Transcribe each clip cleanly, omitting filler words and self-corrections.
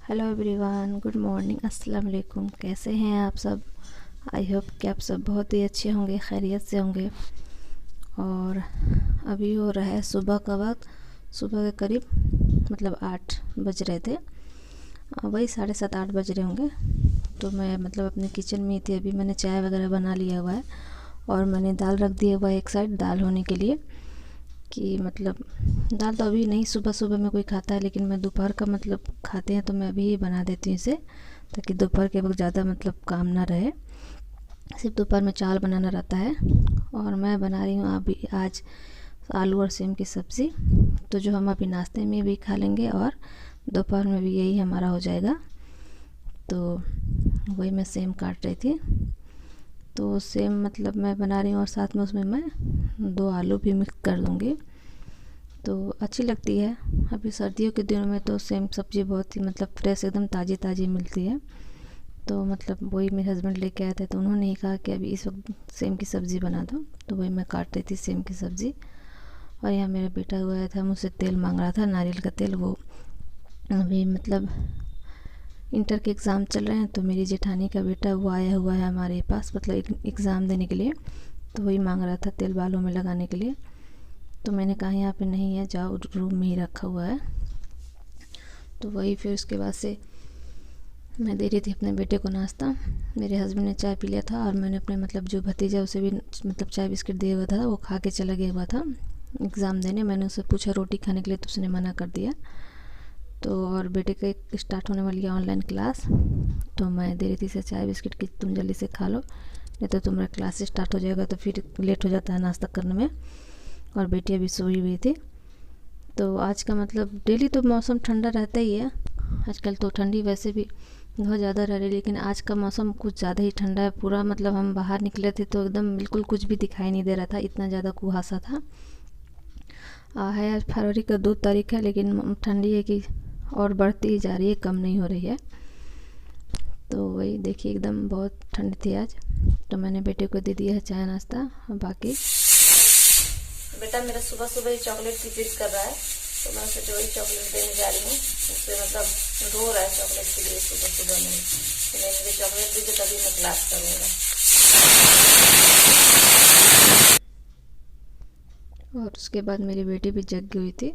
Hello everyone, good morning, अस्सलाम वालेकुम। कैसे हैं आप सब? आई होप कि आप सब बहुत ही अच्छे होंगे, खैरियत से होंगे। और अभी हो रहा है सुबह का वक्त। सुबह के करीब 8 बज रहे थे। वही 7:30-8 बज रहे होंगे। तो मैं अपने किचन में ही थी। अभी मैंने चाय वगैरह बना लिया हुआ है और मैंने दाल रख दिया हुआ है एक साइड, दाल होने के लिए। कि दाल तो अभी नहीं, सुबह सुबह में कोई खाता है, लेकिन मैं दोपहर का खाते हैं तो मैं अभी ही बना देती हूँ इसे, ताकि दोपहर के वक्त ज़्यादा काम ना रहे। सिर्फ दोपहर में चावल बनाना रहता है। और मैं बना रही हूँ अभी आज आलू और सेम की सब्ज़ी, तो जो हम अभी नाश्ते में भी खा लेंगे और दोपहर में भी यही हमारा हो जाएगा। तो वही मैं सेम काट रही थी। तो सेम मैं बना रही हूँ और साथ में उसमें मैं 2 आलू भी मिक्स कर दूँगी, तो अच्छी लगती है। अभी सर्दियों के दिनों में तो सेम सब्ज़ी बहुत ही फ्रेश, एकदम ताज़ी ताज़ी मिलती है। तो वही मेरे हस्बैंड लेके आए थे, तो उन्होंने ही कहा कि अभी इस वक्त सेम की सब्ज़ी बना दो। तो वही मैं काट रही थी सेम की सब्ज़ी। और यहाँ मेरा बेटा हुआ था, मुझसे तेल मांग रहा था, नारियल का तेल। वो अभी इंटर के एग्ज़ाम चल रहे हैं, तो मेरी जेठानी का बेटा वो आया हुआ है हमारे पास एग्ज़ाम देने के लिए। तो वही मांग रहा था तेल बालों में लगाने के लिए। तो मैंने कहा यहाँ पे नहीं है, जाओ, रूम में ही रखा हुआ है। तो वही फिर उसके बाद से मैं दे रही थी अपने बेटे को नाश्ता। मेरे हस्बैंड ने चाय पी लिया था और मैंने अपने जो भतीजा उसे भी चाय बिस्किट दिया हुआ था, वो खा के चला गया हुआ था एग्ज़ाम देने। मैंने उससे पूछा रोटी खाने के लिए, तो उसने मना कर दिया। तो और बेटे का स्टार्ट होने वाली है ऑनलाइन क्लास, तो मैं दे रही थी इसे चाय बिस्किट कि तुम जल्दी से खा लो, नहीं तो तुम्हारा क्लास स्टार्ट हो जाएगा, तो फिर लेट हो जाता है नाश्ता करने में। और बेटी अभी सोई हुई थी। तो आज का डेली तो मौसम ठंडा रहता ही है। आजकल तो ठंडी वैसे भी बहुत ज़्यादा रह रही है, लेकिन आज का मौसम कुछ ज़्यादा ही ठंडा है। पूरा हम बाहर निकले थे तो एकदम बिल्कुल कुछ भी दिखाई नहीं दे रहा था, इतना ज़्यादा कुहासा था। है आज फरवरी का 2 तारीख है, लेकिन ठंडी है कि और बढ़ती ही जा रही है, कम नहीं हो रही है। तो वही देखिए, एकदम बहुत ठंड थी आज। तो मैंने बेटे को दे दिया है चाय नाश्ता। और बाकी बेटा मेरा सुबह सुबह ही चॉकलेट की जिद कर रहा है, तो मैं उसे जो ही चॉकलेट देने जा रही हूँ। उसे रो रहा है चॉकलेट के लिए सुबह सुबह में। तो मैं मुझे चॉकलेट दीजिए, तभी मैं क्लास करूँगा। और उसके बाद मेरी बेटी भी जग गई थी,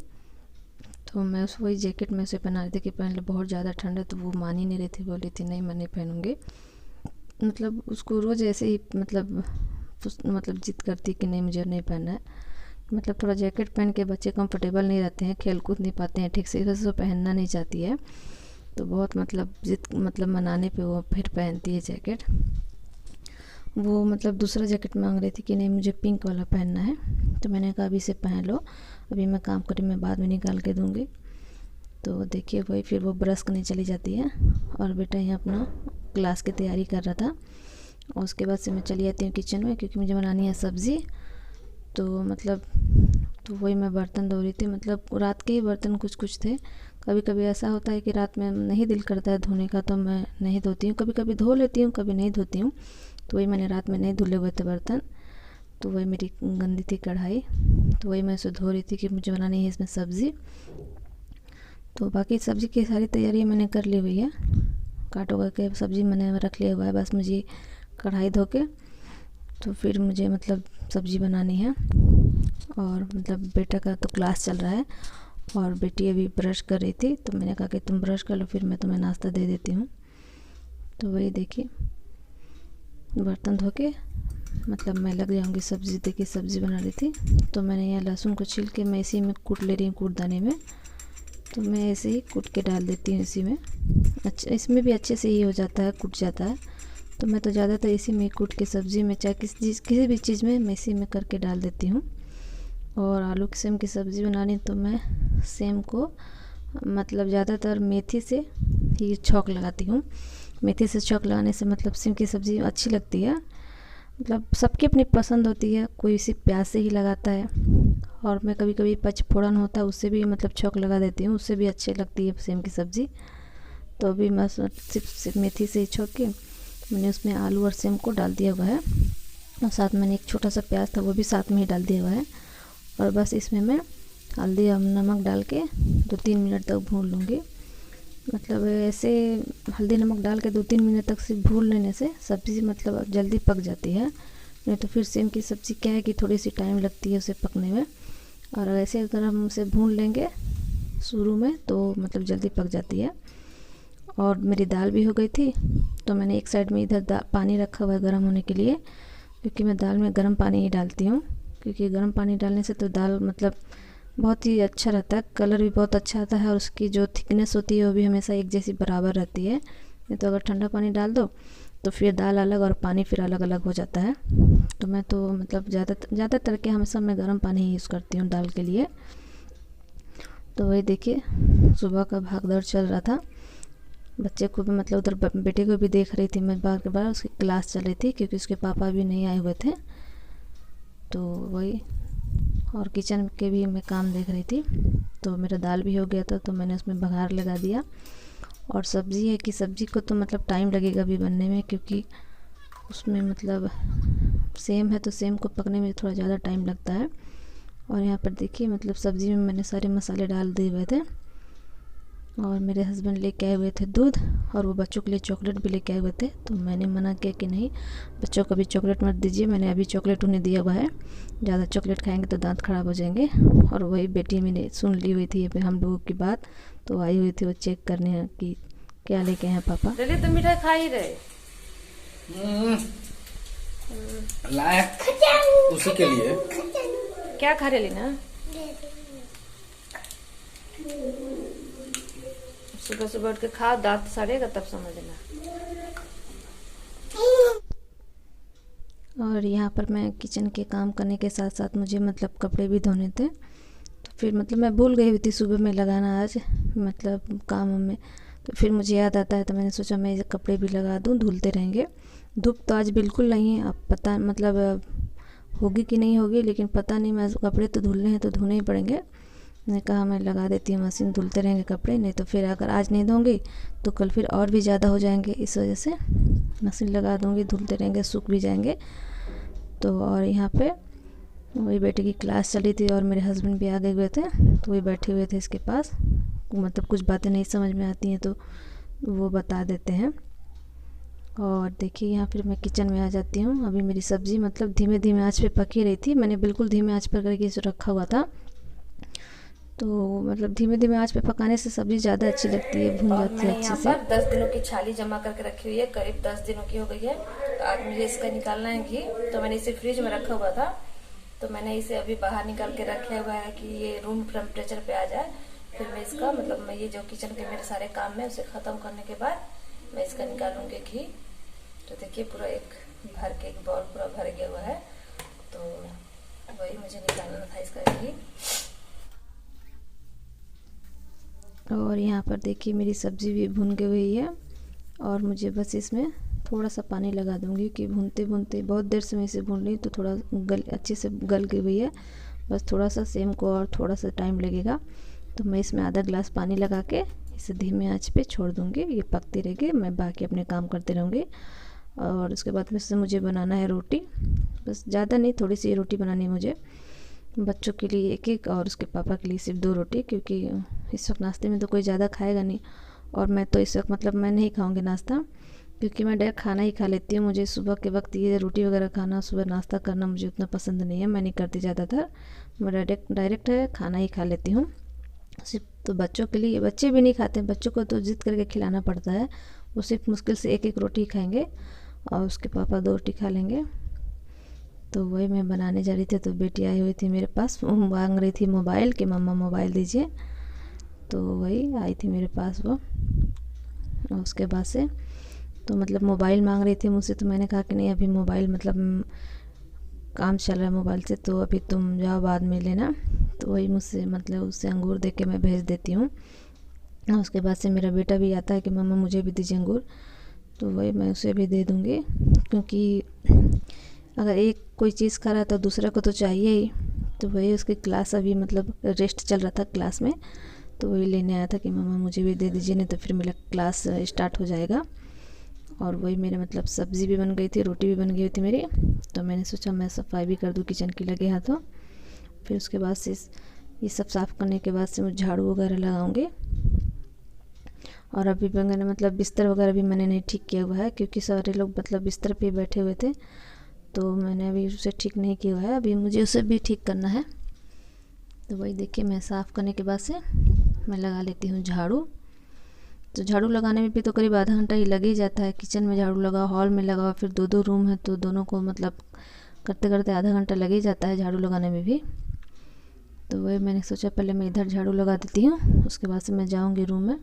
तो मैं वही जैकेट में उसे पहना रही थी कि पहन ले, बहुत ज़्यादा ठंड है। तो वो मान ही नहीं रही थी, बोली थी नहीं मैं नहीं पहनूँगी। उसको रोज़ ऐसे ही जिद करती कि नहीं मुझे नहीं पहनना है। थोड़ा जैकेट पहन के बच्चे कंफर्टेबल नहीं रहते हैं, खेल कूद नहीं पाते हैं ठीक से, वैसे तो पहनना नहीं चाहती है। तो बहुत जिद मनाने पे वो फिर पहनती है जैकेट। वो दूसरा जैकेट मांग रही थी कि नहीं मुझे पिंक वाला पहनना है। तो मैंने कहा अभी इसे पहन लो, अभी मैं काम करी, मैं बाद में निकाल के दूँगी। तो देखिए वही फिर वो ब्रश करने चली जाती है। और बेटा यहाँ अपना क्लास की तैयारी कर रहा था। और उसके बाद से मैं चली जाती हूँ किचन में, क्योंकि मुझे बनानी है सब्ज़ी। तो वही मैं बर्तन धो रही थी। रात के ही बर्तन कुछ कुछ थे। कभी कभी ऐसा होता है कि रात में नहीं दिल करता है धोने का, तो मैं नहीं धोती हूँ। कभी कभी धो लेती हूँ, कभी नहीं धोती हूँ। तो वही मैंने रात में नहीं धुले हुए थे बर्तन, तो वही मेरी गंदी थी कढ़ाई। तो वही मैं उसे धो रही थी कि मुझे बनानी है इसमें सब्ज़ी। तो बाकी सब्ज़ी की सारी तैयारी मैंने कर ली हुई है, काटो करके सब्ज़ी मैंने रख लिया हुआ है। बस मुझे कढ़ाई धो के तो फिर मुझे सब्ज़ी बनानी है। और बेटा का तो क्लास चल रहा है और बेटी अभी ब्रश कर रही थी, तो मैंने कहा कि तुम ब्रश कर लो, फिर मैं तुम्हें नाश्ता दे देती हूँ। तो वही देखिए बर्तन धो के मैं लग जाऊँगी सब्ज़ी। देखिए सब्ज़ी बना रही थी, तो मैंने यहाँ लहसुन को छील के मैं इसी में कूट ले रही हूँ, कूटदाने में। तो मैं ऐसे ही कूट के डाल देती हूँ इसी में। अच्छा, इसमें भी अच्छे से ही हो जाता है, कूट जाता है। तो मैं तो ज़्यादातर इसी में कूट के सब्ज़ी में, चाहे किसी भी चीज़ में, मैं इसी में करके डाल देती हूँ। और आलू की सेम की सब्ज़ी बनानी, तो मैं सेम को ज़्यादातर मेथी से ही छौंक लगाती हूँ। मेथी से छौंक लगाने से सेम की सब्ज़ी अच्छी लगती है। सबकी अपनी पसंद होती है, कोई सिर्फ प्याज से ही लगाता है, और मैं कभी कभी पचफोड़न होता है उससे भी छौंक लगा देती हूँ, उससे भी अच्छी लगती है सेम की सब्ज़ी। तो अभी मैं सिर्फ मेथी से ही छौंक के मैंने उसमें आलू और सेम को डाल दिया हुआ है। और साथ मैंने एक छोटा सा प्याज था, वो भी साथ में ही डाल दिया हुआ है। और बस इसमें मैं हल्दी और नमक डाल के 2-3 मिनट तक भून लूँगी। मतलब ऐसे हल्दी नमक डाल के 2-3 मिनट तक सिर्फ भून लेने से सब्ज़ी मतलब जल्दी पक जाती है। नहीं तो फिर सेम की सब्ज़ी क्या है कि थोड़ी सी टाइम लगती है उसे पकने में, और ऐसे अगर हम उसे भून लेंगे शुरू में तो मतलब जल्दी पक जाती है। और मेरी दाल भी हो गई थी, तो मैंने एक साइड में इधर पानी रखा हुआ है गर्म होने के लिए, क्योंकि मैं दाल में गर्म पानी ही डालती हूँ, क्योंकि गर्म पानी डालने से तो दाल मतलब बहुत ही अच्छा रहता है, कलर भी बहुत अच्छा आता है, और उसकी जो थिकनेस होती है वो भी हमेशा एक जैसी बराबर रहती है। नहीं तो अगर ठंडा पानी डाल दो तो फिर दाल अलग और पानी फिर अलग अलग हो जाता है। तो मैं तो मतलब ज़्यादातर के हमेशा मैं गर्म पानी ही यूज़ करती हूँ दाल के लिए। तो वही देखिए सुबह का भाग दौड़ चल रहा था, बच्चे को भी मतलब उधर बेटे को भी देख रही थी मैं, बार के बार उसकी क्लास चल रही थी क्योंकि उसके पापा भी नहीं आए हुए थे। तो वही, और किचन के भी मैं काम देख रही थी। तो मेरा दाल भी हो गया था तो मैंने उसमें बघार लगा दिया। और सब्ज़ी है कि सब्ज़ी को तो मतलब टाइम लगेगा भी बनने में, क्योंकि उसमें मतलब सेम है तो सेम को पकने में थोड़ा ज़्यादा टाइम लगता है। और यहाँ पर देखिए मतलब सब्ज़ी में मैंने सारे मसाले डाल दिए हुए थे, और मेरे हस्बैंड लेके आए हुए थे दूध, और वो बच्चों के लिए चॉकलेट भी लेके आए हुए थे। तो मैंने मना किया कि नहीं, बच्चों को भी चॉकलेट मत दीजिए, मैंने अभी चॉकलेट उन्हें दिया हुआ है, ज़्यादा चॉकलेट खाएंगे तो दांत खराब हो जाएंगे। और वही बेटी मैंने सुन ली हुई थी हम लोगों की बात, तो आई हुई थी वो चेक करने कि क्या लेके हैं पापा। चलिए तो मिठाई खा ही रहे लायक उसी के लिए। क्या खा रहे ना? सुबह सुबह उठ के खाओ, दांत सड़ेगा तब समझना। और यहाँ पर मैं किचन के काम करने के साथ साथ मुझे मतलब कपड़े भी धोने थे, तो फिर मतलब मैं भूल गई हुई थी सुबह में लगाना आज मतलब काम में। तो फिर मुझे याद आता है तो मैंने सोचा मैं ये कपड़े भी लगा दूँ, धुलते रहेंगे। धूप तो आज बिल्कुल नहीं है, अब पता मतलब होगी कि नहीं होगी, लेकिन पता नहीं, मैं कपड़े तो धुलने हैं तो धोने ही पड़ेंगे। मैंने कहा मैं लगा देती हूँ मशीन, धुलते रहेंगे कपड़े, नहीं तो फिर अगर आज नहीं धोंगी तो कल फिर और भी ज़्यादा हो जाएंगे, इस वजह से मशीन लगा दूँगी, धुलते रहेंगे, सूख भी जाएंगे। तो और यहाँ पे वही बेटे की क्लास चली थी और मेरे हस्बैंड भी आ गए हुए थे, तो वही बैठे हुए थे इसके पास, मतलब कुछ बातें नहीं समझ में आती हैं तो वो बता देते हैं। और देखिए यहाँ फिर मैं किचन में आ जाती हूँ। अभी मेरी सब्ज़ी मतलब धीमे धीमे आंच पे पक ही रही थी, मैंने बिल्कुल धीमे आंच पर करके इसे रखा हुआ था। तो मतलब धीमे धीमे आंच पे पकाने से सब्ज़ी ज़्यादा अच्छी लगती है, भून जाती है अच्छे से। यहाँ पर 10 दिनों की छाली जमा करके रखी हुई है, करीब 10 दिनों की हो गई है। तो आज मुझे इसका निकालना है घी, तो मैंने इसे फ्रिज में रखा हुआ था, तो मैंने इसे अभी बाहर निकाल के रखा हुआ है कि ये रूम टेम्परेचर पे आ जाए। फिर मैं इसका मतलब मैं ये जो किचन के मेरे सारे काम है उसे ख़त्म करने के बाद मैं इसका निकालूंगी घी। तो देखिए पूरा एक भर के एक बाउल पूरा भर गया हुआ है, तो वही मुझे निकालना था इसका घी। और यहाँ पर देखिए मेरी सब्ज़ी भी भुन गई हुई है, और मुझे बस इसमें थोड़ा सा पानी लगा दूँगी कि भूनते भूनते बहुत देर से मैं इसे भून रही, तो थोड़ा अच्छे से गल गई हुई है, बस थोड़ा सा सेम को और थोड़ा सा टाइम लगेगा। तो मैं इसमें आधा ग्लास पानी लगा के इसे धीमे आंच पे छोड़ दूँगी, ये पकती रहेगी, मैं बाकी अपने काम करते रहूँगी। और उसके बाद में से मुझे बनाना है रोटी, बस ज़्यादा नहीं, थोड़ी सी रोटी बनानी है मुझे, बच्चों के लिए एक एक और उसके पापा के लिए सिर्फ 2 रोटी, क्योंकि इस वक्त नाश्ते में तो कोई ज़्यादा खाएगा नहीं। और मैं तो इस वक्त मतलब मैं नहीं खाऊंगी नाश्ता, क्योंकि मैं डायरेक्ट खाना ही खा लेती हूँ। मुझे सुबह के वक्त ये रोटी वगैरह खाना, सुबह नाश्ता करना मुझे उतना पसंद नहीं है, मैं नहीं करती ज़्यादातर, मैं डायरेक्ट है खाना ही खा लेती हूँ सिर्फ। तो बच्चों के लिए, बच्चे भी नहीं खाते हैं, बच्चों को तो ज़िद करके खिलाना पड़ता है, वो सिर्फ मुश्किल से एक एक रोटी खाएंगे और उसके पापा 2 रोटी खा लेंगे। तो वही मैं बनाने जा रही थी, तो बेटी आई हुई थी मेरे पास, मांग रही थी मोबाइल कि मम्मा मोबाइल दीजिए, तो वही आई थी मेरे पास वो। और उसके बाद से तो मतलब मोबाइल मांग रही थी मुझसे, तो मैंने कहा कि नहीं अभी मोबाइल मतलब काम चल रहा है मोबाइल से, तो अभी तुम जाओ बाद में लेना। तो वही मुझसे मतलब उससे अंगूर दे के मैं भेज देती हूँ। और उसके बाद से मेरा बेटा भी आता है कि मम्मा मुझे भी दीजिए अंगूर, तो वही मैं उसे भी दे दूँगी, क्योंकि अगर एक कोई चीज़ खा रहा है तो दूसरा को तो चाहिए ही। तो वही उसकी क्लास अभी मतलब रेस्ट चल रहा था क्लास में, तो वही लेने आया था कि मम्मा मुझे भी दे दीजिए, नहीं तो फिर मेरा क्लास स्टार्ट हो जाएगा। और वही मेरे मतलब सब्ज़ी भी बन गई थी, रोटी भी बन गई थी मेरी, तो मैंने सोचा मैं सफाई भी कर दूँ किचन की लगे हाथों। फिर उसके बाद से ये सब साफ़ करने के बाद से मैं झाड़ू वगैरह लगाऊंगी। और अभी मैंने मतलब बिस्तर वगैरह भी मैंने नहीं ठीक किया हुआ है, क्योंकि सारे लोग मतलब बिस्तर पे बैठे हुए थे, तो मैंने अभी उसे ठीक नहीं किया हुआ है। अभी मुझे उसे भी ठीक करना है। तो वही देखिए, मैं साफ़ करने के बाद से मैं लगा लेती हूँ झाड़ू। तो झाड़ू लगाने में भी तो करीब आधा घंटा ही लग ही जाता है। किचन में झाड़ू लगा, हॉल में लगा, फिर दो रूम है, तो दोनों को मतलब करते करते आधा घंटा लग ही जाता है झाड़ू लगाने में भी। तो वही मैंने सोचा पहले मैं इधर झाड़ू लगा देती हूँ, उसके बाद से मैं जाऊँगी रूम में।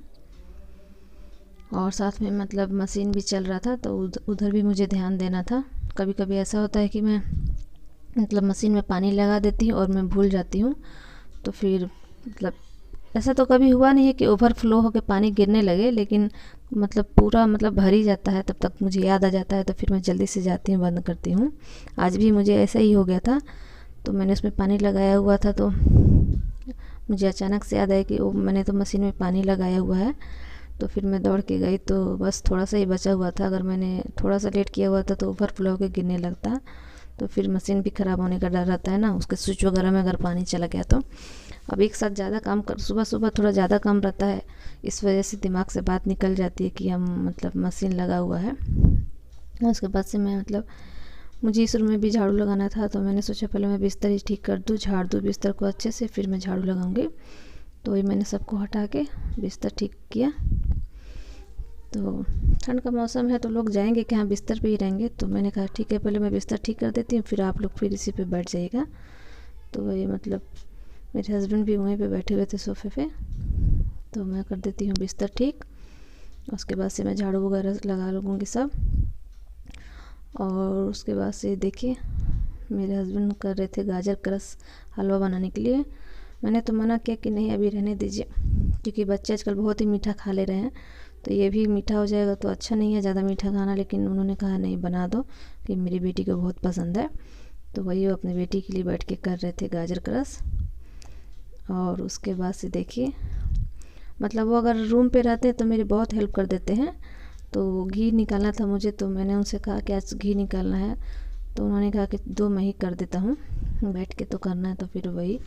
और साथ में मतलब मशीन भी चल रहा था, तो उधर भी मुझे ध्यान देना था। कभी कभी ऐसा होता है कि मैं मतलब मशीन में पानी लगा देती हूँ और मैं भूल जाती हूँ, तो फिर मतलब ऐसा तो कभी हुआ नहीं है कि ओवरफ्लो होकर पानी गिरने लगे, लेकिन मतलब पूरा मतलब भर ही जाता है। तब तक मुझे याद आ जाता है, तो फिर मैं जल्दी से जाती हूँ, बंद करती हूँ। आज भी मुझे ऐसा ही हो गया था। तो मैंने उसमें पानी लगाया हुआ था, तो मुझे अचानक से याद आया कि वो मैंने तो मशीन में पानी लगाया हुआ है। तो फिर मैं दौड़ के गई, तो बस थोड़ा सा ही बचा हुआ था। अगर मैंने थोड़ा सा लेट किया हुआ था तो ओवरफ्लो होकर गिरने लगता, तो फिर मशीन भी ख़राब होने का डर रहता है ना, उसके स्विच वगैरह में अगर पानी चला गया तो। अब एक साथ ज़्यादा काम कर, सुबह सुबह थोड़ा ज़्यादा काम रहता है, इस वजह से दिमाग से बात निकल जाती है कि हम मतलब मशीन लगा हुआ है। उसके बाद से मैं मतलब मुझे इस रूम में भी झाड़ू लगाना था, तो मैंने सोचा पहले मैं बिस्तर ही ठीक कर दूँ, झाड़ दूँ बिस्तर को अच्छे से, फिर मैं झाड़ू लगाऊंगी। तो वही मैंने सबको हटा के बिस्तर ठीक किया। तो ठंड का मौसम है, तो लोग जाएंगे कि हाँ बिस्तर पे ही रहेंगे, तो मैंने कहा ठीक है पहले मैं बिस्तर ठीक कर देती हूँ, फिर आप लोग फिर इसी पे बैठ जाइएगा। तो वही मतलब मेरे हस्बैंड भी वहीं पे बैठे हुए थे सोफ़े पे, तो मैं कर देती हूँ बिस्तर ठीक। उसके बाद से मैं झाड़ू वगैरह लगा लूँगी सब। और उसके बाद से देखिए, मेरे हस्बैंड कर रहे थे गाजर का रस हलवा बनाने के लिए। मैंने तो मना किया कि नहीं अभी रहने दीजिए, क्योंकि बच्चे आजकल बहुत ही मीठा खा ले रहे हैं, तो ये भी मीठा हो जाएगा तो अच्छा नहीं है ज़्यादा मीठा खाना। लेकिन उन्होंने कहा नहीं बना दो, कि मेरी बेटी को बहुत पसंद है। तो वही वो अपनी बेटी के लिए बैठ के कर रहे थे गाजर का रस। और उसके बाद से देखिए, मतलब वो अगर रूम पे रहते हैं तो मेरी बहुत हेल्प कर देते हैं। तो घी निकालना था मुझे, तो मैंने उनसे कहा कि आज घी निकालना है, तो उन्होंने कहा कि दो मैं ही कर देता हूँ, बैठ के तो करना है। तो फिर वही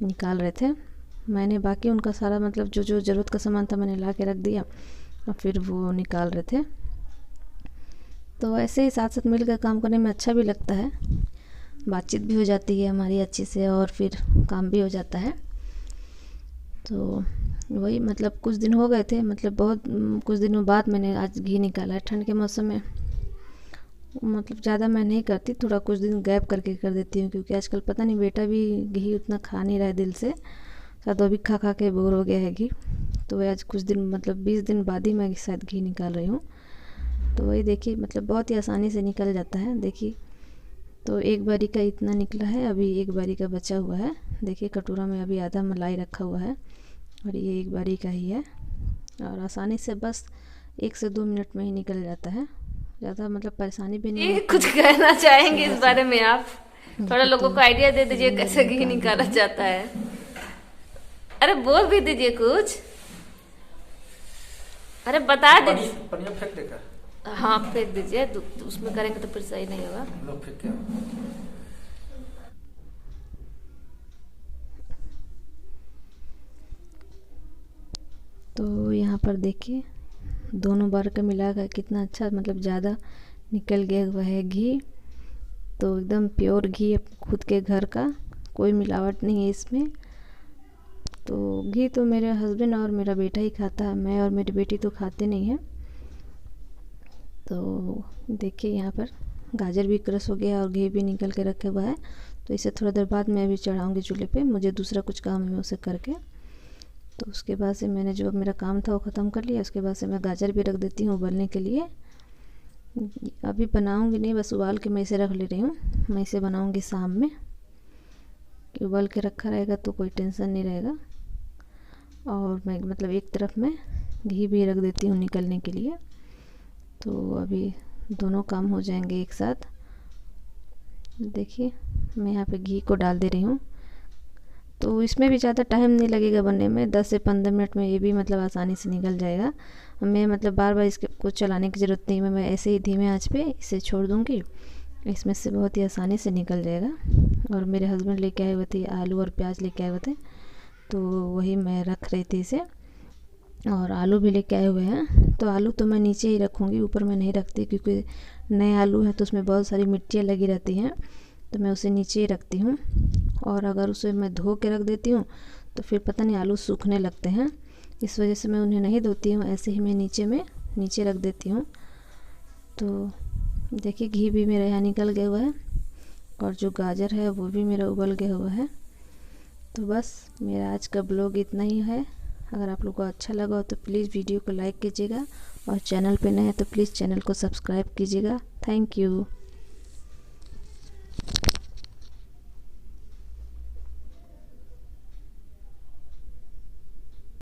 निकाल रहे थे। मैंने बाकी उनका सारा मतलब जो जो ज़रूरत का सामान था मैंने ला के रख दिया, और फिर वो निकाल रहे थे। तो ऐसे ही साथ साथ मिलकर काम करने में अच्छा भी लगता है, बातचीत भी हो जाती है हमारी अच्छे से, और फिर काम भी हो जाता है। तो वही मतलब कुछ दिन हो गए थे, मतलब बहुत कुछ दिनों बाद मैंने आज घी निकाला है। ठंड के मौसम में मतलब ज़्यादा मैं नहीं करती, थोड़ा कुछ दिन गैप करके कर देती हूँ, क्योंकि आजकल पता नहीं बेटा भी घी उतना खा नहीं रहा है दिल से, शायद वो भी खा खा के बोर हो गया है घी। तो वही आज कुछ दिन मतलब 20 दिन बाद ही मैं शायद घी निकाल रही हूँ। तो वही देखिए मतलब बहुत ही आसानी से निकल जाता है। देखिए तो एक बारी का इतना निकला है, अभी एक बारी का बचा हुआ है। देखिए कटोरा में अभी आधा मलाई रखा हुआ है, और ये एक बारी का ही है, और आसानी से बस 1 से 2 मिनट में ही निकल जाता है। ज़्यादा मतलब परेशानी भी नहीं होती। कुछ कहना चाहेंगे इस बारे में आप? थोड़ा लोगों को आइडिया दे दीजिए कैसे घी निकाला जाता है। अरे बोल भी दीजिए कुछ, अरे बता दीजिए। पनिया फेंक देगा। हाँ फेंक दीजिए, उसमें करेंगे तो फिर सही नहीं होगा। लो फेंक के। तो यहाँ पर देखिए दोनों बार का मिला कर कितना अच्छा मतलब ज़्यादा निकल गया हुआ है घी। तो एकदम प्योर घी खुद के घर का, कोई मिलावट नहीं है इसमें। तो घी तो मेरे हस्बैंड और मेरा बेटा ही खाता है, मैं और मेरी बेटी तो खाते नहीं हैं। तो देखिए यहाँ पर गाजर भी क्रश हो गया और घी भी निकल के रखा हुआ है। तो इसे थोड़ा देर बाद मैं अभी चढ़ाऊँगी चूल्हे पे, मुझे दूसरा कुछ काम है उसे करके। तो उसके बाद से मैंने जो मेरा काम था वो ख़त्म कर लिया। उसके बाद से मैं गाजर भी रख देती हूँ उबलने के लिए। अभी बनाऊँगी नहीं, बस उबाल के मैं इसे रख ले रही हूँ। मैं इसे बनाऊँगी शाम में, कि उबाल के रखा रहेगा तो कोई टेंशन नहीं रहेगा। और मैं मतलब एक तरफ में घी भी रख देती हूँ निकलने के लिए। तो अभी दोनों काम हो जाएंगे एक साथ। देखिए मैं यहाँ पे घी को डाल दे रही हूँ। तो इसमें भी ज़्यादा टाइम नहीं लगेगा बनने में, 10 से 15 मिनट में ये भी मतलब आसानी से निकल जाएगा। मैं मतलब बार बार इसको चलाने की ज़रूरत नहीं है, मैं ऐसे ही धीमे आंच पे इसे छोड़ दूँगी, इसमें से बहुत ही आसानी से निकल जाएगा। और मेरे हस्बैंड लेके आए हुए थे आलू और प्याज लेके आए हुए थे, तो वही मैं रख रही थी इसे। और आलू भी लेके आए हुए हैं। तो आलू तो मैं नीचे ही रखूँगी, ऊपर मैं नहीं रखती, क्योंकि नए आलू हैं तो उसमें बहुत सारी मिट्टियाँ लगी रहती हैं, तो मैं उसे नीचे ही रखती हूँ। और अगर उसे मैं धो के रख देती हूँ तो फिर पता नहीं आलू सूखने लगते हैं, इस वजह से मैं उन्हें नहीं धोती हूँ, ऐसे ही मैं नीचे रख देती हूँ। तो देखिए घी भी मेरा यहाँ निकल गया हुआ है और जो गाजर है वो भी मेरा उबल गया हुआ है। तो बस मेरा आज का ब्लॉग इतना ही है। अगर आप लोग को अच्छा लगा हो तो प्लीज़ वीडियो को लाइक कीजिएगा और चैनल पे नए हैं तो प्लीज़ चैनल को सब्सक्राइब कीजिएगा। Thank you.